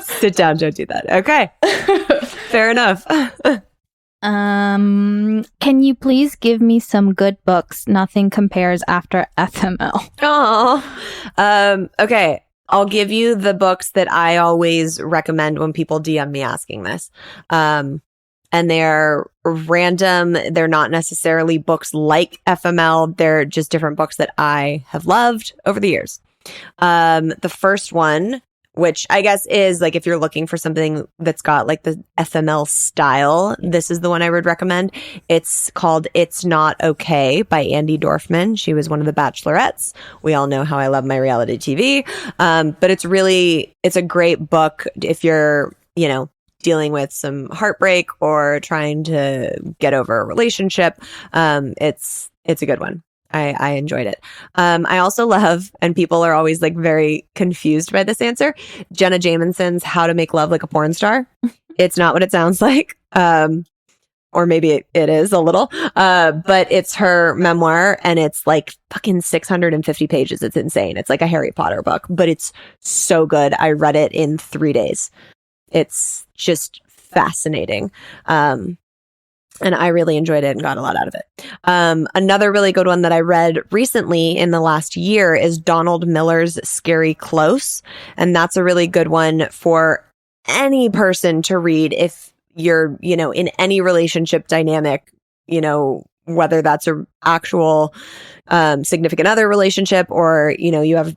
Sit down, don't do that. Okay. Fair enough. Can you please give me some good books? Nothing compares after FML. Oh. Okay. I'll give you the books that I always recommend when people DM me asking this. And they're random. They're not necessarily books like FML. They're just different books that I have loved over the years. The first one, which I guess is like if you're looking for something that's got like the FML style, this is the one I would recommend. It's called It's Not Okay by Andy Dorfman. She was one of the Bachelorettes. We all know how I love my reality TV. But it's a great book if you're, dealing with some heartbreak or trying to get over a relationship. It's a good one. I enjoyed it. I also love, and people are always like very confused by this answer, Jenna Jameson's How to Make Love Like a Porn Star. It's not what it sounds like. Or maybe it is a little, but it's her memoir and it's like fucking 650 pages. It's insane. It's like a Harry Potter book, but it's so good. I read it in 3 days. It's just fascinating. And I really enjoyed it and got a lot out of it. Another really good one that I read recently in the last year is Donald Miller's Scary Close. And that's a really good one for any person to read if you're, in any relationship dynamic, whether that's a actual significant other relationship or, you have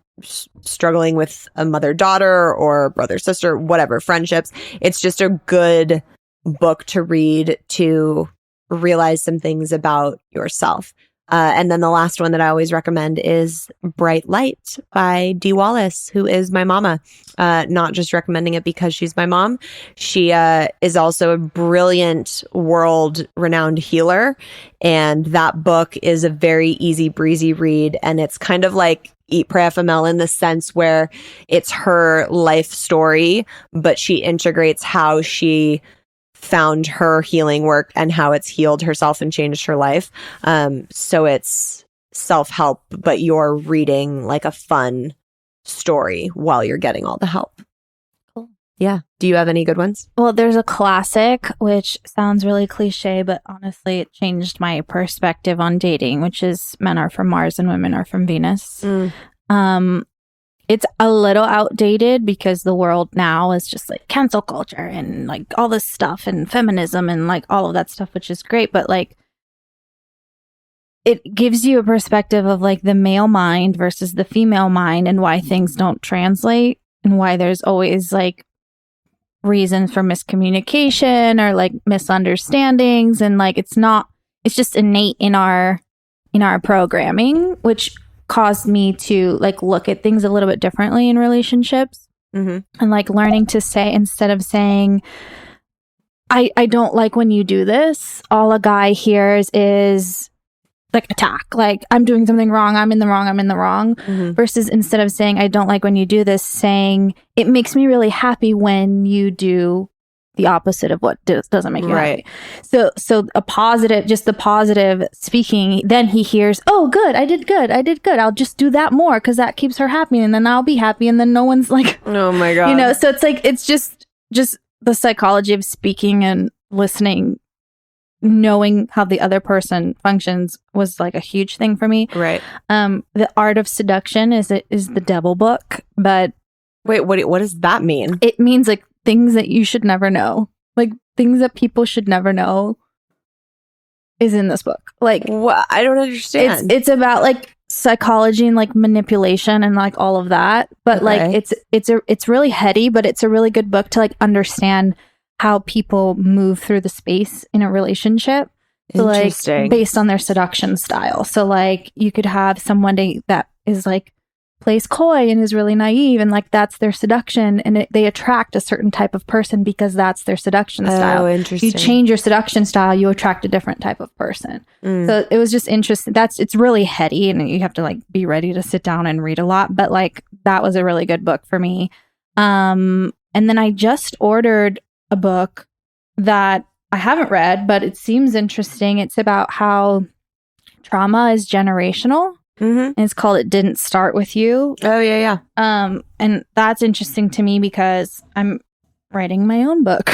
struggling with a mother-daughter or brother-sister, whatever, friendships. It's just a good book to read to realize some things about yourself. And then the last one that I always recommend is Bright Light by Dee Wallace, who is my mama. Not just recommending it because she's my mom. She is also a brilliant world-renowned healer. And that book is a very easy breezy read. And it's kind of like Eat, Pray, FML in the sense where it's her life story, but she integrates how she found her healing work and how it's healed herself and changed her life. So it's self-help, but you're reading like a fun story while you're getting all the help. Cool. Yeah. Do you have any good ones? Well, there's a classic, which sounds really cliche, but honestly, it changed my perspective on dating, which is Men Are From Mars and Women Are From Venus. It's a little outdated because the world now is just like cancel culture and like all this stuff and feminism and like all of that stuff, which is great. But like, it gives you a perspective of like the male mind versus the female mind and why things don't translate and why there's always like reasons for miscommunication or like misunderstandings. And like, it's just innate in our programming, which caused me to like look at things a little bit differently in relationships. And like learning to say, instead of saying, I don't like when you do this, all a guy hears is like attack, like I'm doing something wrong, I'm in the wrong, versus instead of saying, I don't like when you do this, saying, it makes me really happy when you do the opposite of what doesn't make you happy. So the positive speaking, then he hears, oh, good, I did good. I'll just do that more because that keeps her happy and then I'll be happy. And then no one's like, oh my God. So it's like, it's just the psychology of speaking and listening, knowing how the other person functions was like a huge thing for me. Right. The Art of Seduction is the devil book, but wait, what does that mean? It means like things that you should never know, like things that people should never know is in this book. Like, what? I don't understand. It's about like psychology and like manipulation and like all of that. But like it's really heady, but it's a really good book to like understand how people move through the space in a relationship. So like based on their seduction style. So like you could have someone that is like plays coy and is really naive and like that's their seduction and they attract a certain type of person because that's their seduction style. Interesting. If you change your seduction style, you attract a different type of person. So it was just interesting. It's really heady and you have to like be ready to sit down and read a lot, but like that was a really good book for me. And then I just ordered a book that I haven't read, but it seems interesting. It's about how trauma is generational. And it's called It Didn't Start With You. Oh, yeah. And that's interesting to me because I'm writing my own book.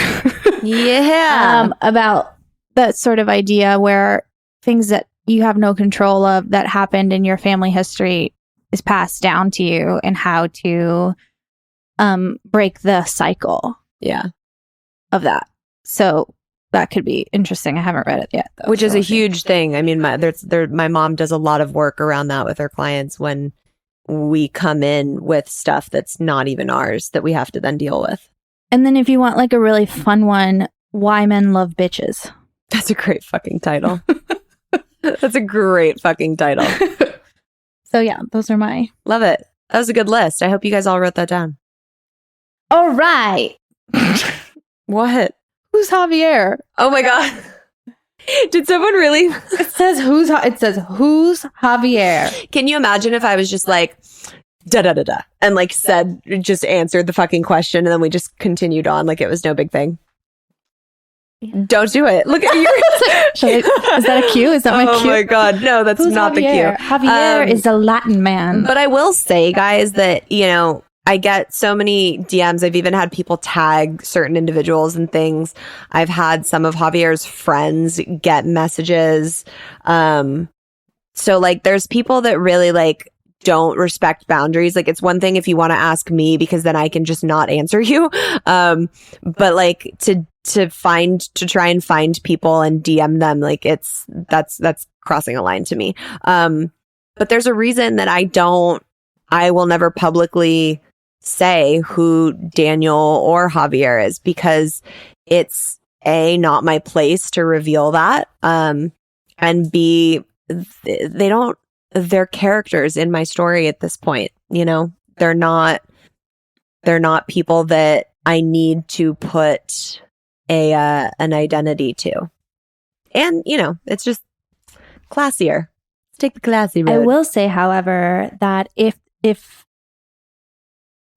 About that sort of idea where things that you have no control of that happened in your family history is passed down to you and how to break the cycle of that. So that could be interesting. I haven't read it yet, though. Which is a huge thing. I mean, my mom does a lot of work around that with her clients when we come in with stuff that's not even ours that we have to then deal with. And then if you want like a really fun one, Why Men Love Bitches. That's a great fucking title. That's a great fucking title. So yeah, those are my... Love it. That was a good list. I hope you guys all wrote that down. All right. What? Who's Javier? Oh my God. Did someone really? It says who's Javier. Can you imagine if I was just like, da-da-da-da, and like said, just answered the fucking question and then we just continued on like it was no big thing? Yeah. Don't do it. Look at you. Is that a cue? Is that my cue? Oh my God. No, that's who's not Javier? the cue. Javier is a Latin man. But I will say, guys, that, you know, I get so many DMs. I've even had people tag certain individuals and things. I've had some of Javier's friends get messages. So like there's people that really like don't respect boundaries. Like it's one thing if you want to ask me because then I can just not answer you. But like to try and find people and DM them, like that's crossing a line to me. But there's a reason that I will never publicly say who Daniel or Javier is because it's A, not my place to reveal that, and B, they don't, they're characters in my story at this point, you know? They're not people that I need to put an identity to. And, you know, it's just classier. Let's take the classy road. I will say, however, that if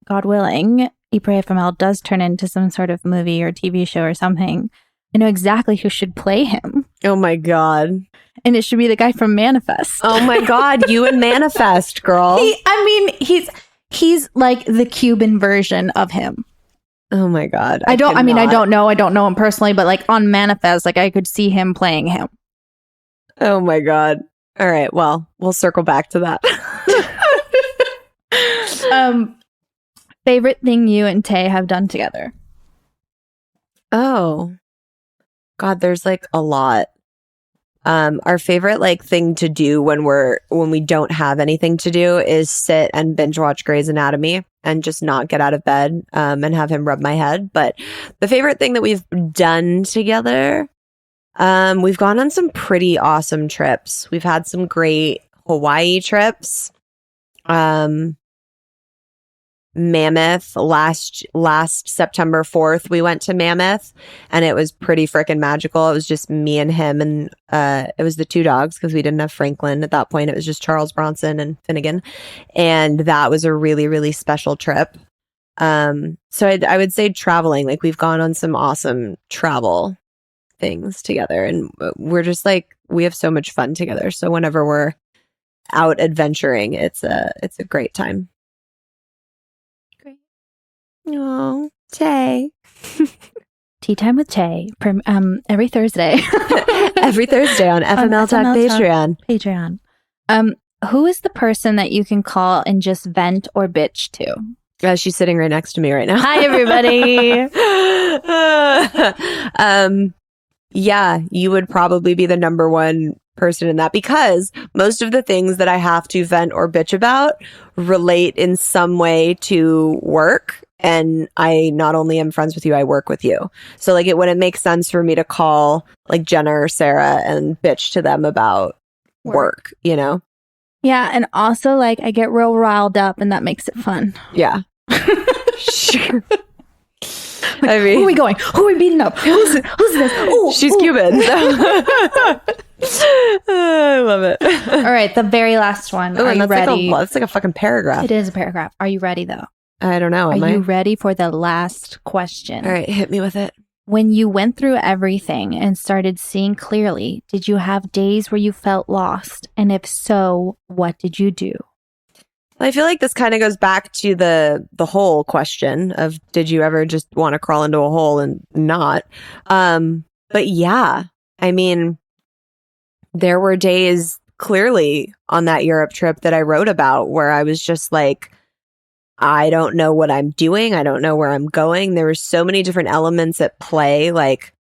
God willing, Pray FML does turn into some sort of movie or TV show or something, I know exactly who should play him. Oh my God. And it should be the guy from Manifest. Oh my God, you and Manifest, girl. He's like the Cuban version of him. Oh my God. I don't know him personally, but like on Manifest, like I could see him playing him. Oh my God. All right, well, we'll circle back to that. Favorite thing you and Tay have done together? Oh God, there's like a lot. Our favorite like thing to do when we don't have anything to do is sit and binge watch Grey's Anatomy and just not get out of bed and have him rub my head. But the favorite thing that we've done together, we've gone on some pretty awesome trips. We've had some great Hawaii trips. Mammoth last September 4th we went to Mammoth and it was pretty freaking magical. It was just me and him and it was the two dogs because we didn't have Franklin at that point. It was just Charles Bronson and Finnegan, and that was a really, really special trip. So I would say traveling, like we've gone on some awesome travel things together and we're just like, we have so much fun together. So whenever we're out adventuring, it's a great time. Oh, Tay. Tea Time with Tay. Every Thursday. Every Thursday on FML Talk Patreon. Who is the person that you can call and just vent or bitch to? She's sitting right next to me right now. Hi, everybody. Yeah, you would probably be the number one person in that because most of the things that I have to vent or bitch about relate in some way to work. And I not only am friends with you, I work with you. So like it wouldn't make sense for me to call like Jenna or Sarah and bitch to them about work, you know? Yeah. And also like I get real riled up and that makes it fun. Yeah. Sure. I mean, who are we going? Who are we beating up? Who's this? Ooh, she's Cuban. I love it. All right. The very last one. Are you ready? That's like a fucking paragraph. It is a paragraph. Are you ready though? I don't know. Are you ready for the last question? All right, hit me with it. When you went through everything and started seeing clearly, did you have days where you felt lost? And if so, what did you do? I feel like this kind of goes back to the whole question of did you ever just want to crawl into a hole and not? But yeah, I mean, there were days clearly on that Europe trip that I wrote about where I was just like, I don't know what I'm doing. I don't know where I'm going. There were so many different elements at play. Like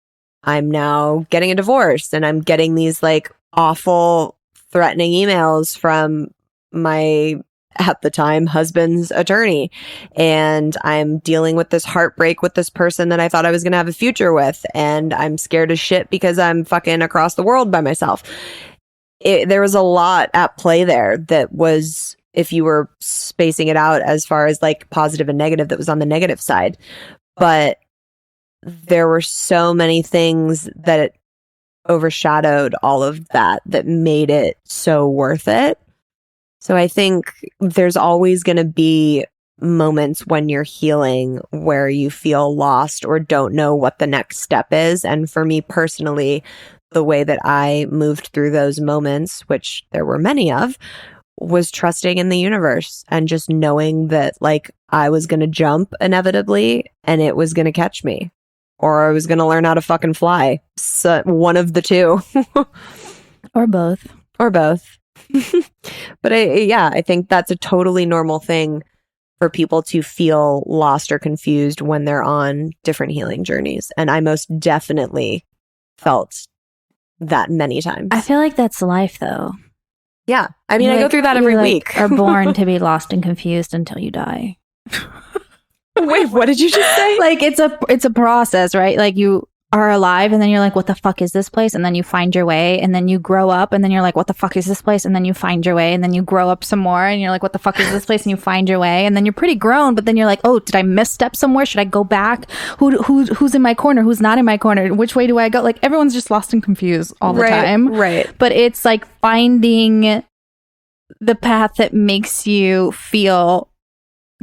I'm now getting a divorce and I'm getting these like awful threatening emails from my, at the time, husband's attorney. And I'm dealing with this heartbreak with this person that I thought I was going to have a future with. And I'm scared as shit because I'm fucking across the world by myself. There was a lot at play there that was, if you were spacing it out as far as like positive and negative, that was on the negative side. But there were so many things that overshadowed all of that made it so worth it. So I think there's always going to be moments when you're healing where you feel lost or don't know what the next step is. And for me personally, the way that I moved through those moments, which there were many of, was trusting in the universe and just knowing that like I was going to jump inevitably and it was going to catch me, or I was going to learn how to fucking fly. So one of the two. Or both. But I think that's a totally normal thing for people to feel lost or confused when they're on different healing journeys. And I most definitely felt that many times. I feel like that's life though. Yeah. I mean, I go through that every week. Are born to be lost and confused until you die. Wait, what did you just say? Like it's a process, right? Like you are alive, and then you're like, what the fuck is this place? And then you find your way, and then you grow up, and then you're like, what the fuck is this place? And then you find your way, and then you grow up some more, and you're like, what the fuck is this place? And you find your way, and then you're pretty grown, but then you're like, oh, did I misstep somewhere? Should I go back? Who's in my corner? Who's not in my corner? Which way do I go? Like, everyone's just lost and confused all the time. Right. But it's like finding the path that makes you feel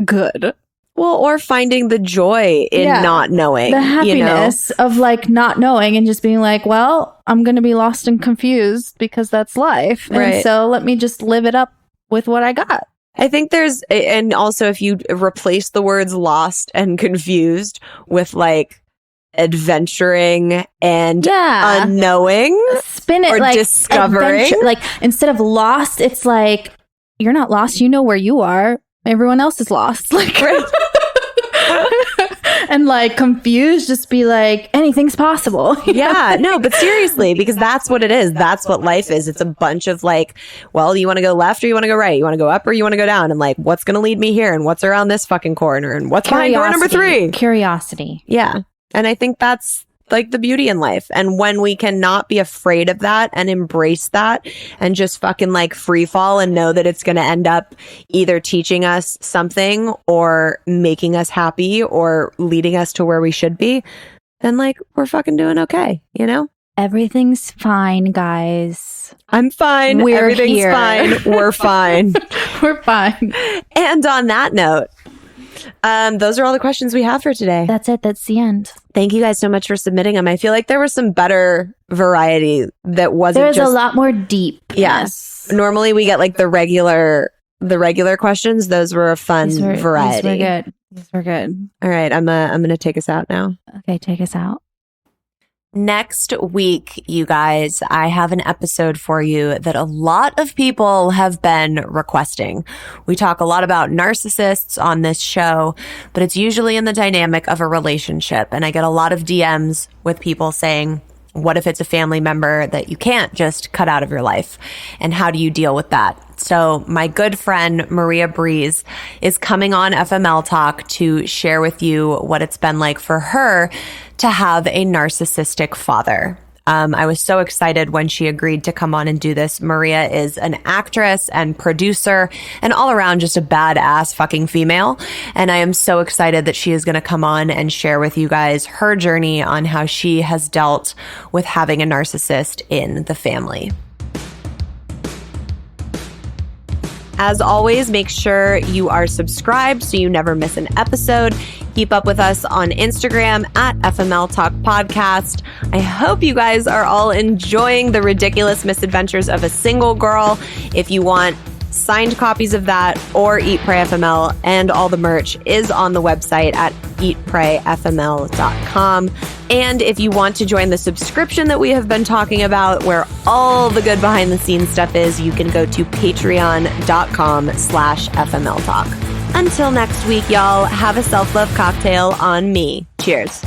good. Well, or finding the joy in not knowing. The happiness of like not knowing and just being like, well, I'm going to be lost and confused because that's life. And so let me just live it up with what I got. I think and also if you replace the words lost and confused with like adventuring and unknowing, spin it or like discovering. Like instead of lost, it's like, you're not lost. You know where you are. Everyone else is lost. Like, and like confused, just be like, anything's possible. Yeah, no, but seriously, because that's what it is. That's what life is. It's a bunch of like, well, you want to go left or you want to go right? You want to go up or you want to go down? And like, what's going to lead me here? And what's around this fucking corner? And what's behind door number 3? Curiosity. Yeah. And I think that's like the beauty in life. And when we cannot be afraid of that and embrace that and just fucking like free fall and know that it's going to end up either teaching us something or making us happy or leading us to where we should be, then like we're fucking doing okay, you know? Everything's fine, guys. I'm fine. Everything's here. Fine. We're fine. We're fine. And on that note, those are all the questions we have for today. That's it. That's the end. Thank you guys so much for submitting them. I feel like there was some better variety that wasn't There's a lot more deep. Yes. Normally we get like the regular questions. Those were a fun variety. These were good. All right. I'm going to take us out now. Okay. Take us out. Next week, you guys, I have an episode for you that a lot of people have been requesting. We talk a lot about narcissists on this show, but it's usually in the dynamic of a relationship. And I get a lot of DMs with people saying, what if it's a family member that you can't just cut out of your life? And how do you deal with that? So my good friend, Maria Breeze, is coming on FML Talk to share with you what it's been like for her to have a narcissistic father. I was so excited when she agreed to come on and do this. Maria is an actress and producer and all around just a badass fucking female. And I am so excited that she is going to come on and share with you guys her journey on how she has dealt with having a narcissist in the family. As always, make sure you are subscribed so you never miss an episode. Keep up with us on Instagram at FML Talk Podcast. I hope you guys are all enjoying The Ridiculous Misadventures of a Single Girl. If you want signed copies of that or Eat Pray FML, and all the merch is on the website at eatprayfml.com. And if you want to join the subscription that we have been talking about, where all the good behind the scenes stuff is, you can go to patreon.com/FML Talk. Until next week, y'all, have a self-love cocktail on me. Cheers.